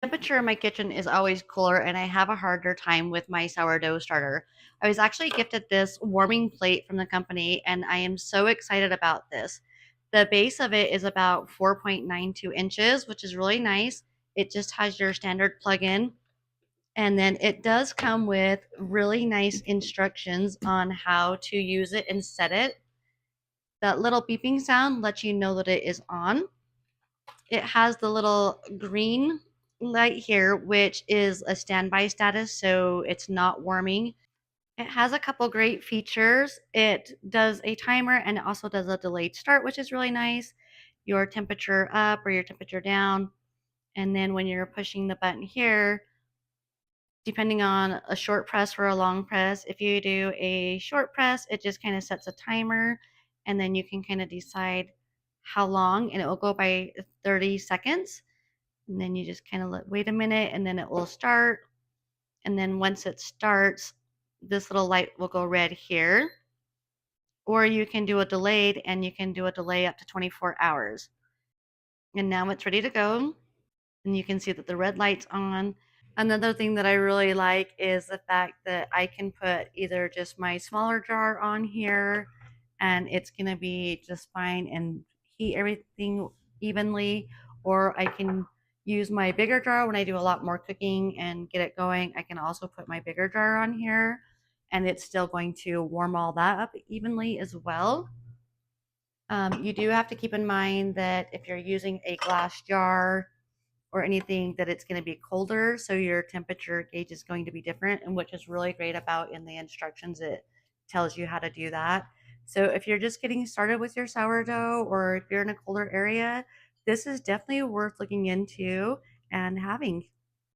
Temperature in my kitchen is always cooler and I have a harder time with my sourdough starter. I was actually gifted this warming plate from the company and I am so excited about this. The base of it is about 4.92 inches, which is really nice. It just has your standard plug-in, and then it does come with really nice instructions on how to use it and set it. That little beeping sound lets you know that it is on. It has the little green light here, which is a standby status, so it's not warming. It has a couple great features. It does a timer and it also does a delayed start, which is really nice. Your temperature up or your temperature down. And then when you're pushing the button here, depending on a short press or a long press, if you do a short press, it just kind of sets a timer and then you can kind of decide how long, and it will go by 30 seconds. And then you just kind of wait a minute and then it will start. And then once it starts, this little light will go red here. Or you can do a delayed, and you can do a delay up to 24 hours. And now it's ready to go. And you can see that the red light's on. Another thing that I really like is the fact that I can put either just my smaller jar on here and it's going to be just fine and heat everything evenly, or I can use my bigger jar when I do a lot more cooking and get it going. I can also put my bigger jar on here and it's still going to warm all that up evenly as well. You do have to keep in mind that if you're using a glass jar or anything, that it's going to be colder, so your temperature gauge is going to be different, and which is really great about in the instructions, it tells you how to do that. So if you're just getting started with your sourdough or if you're in a colder area, this is definitely worth looking into and having.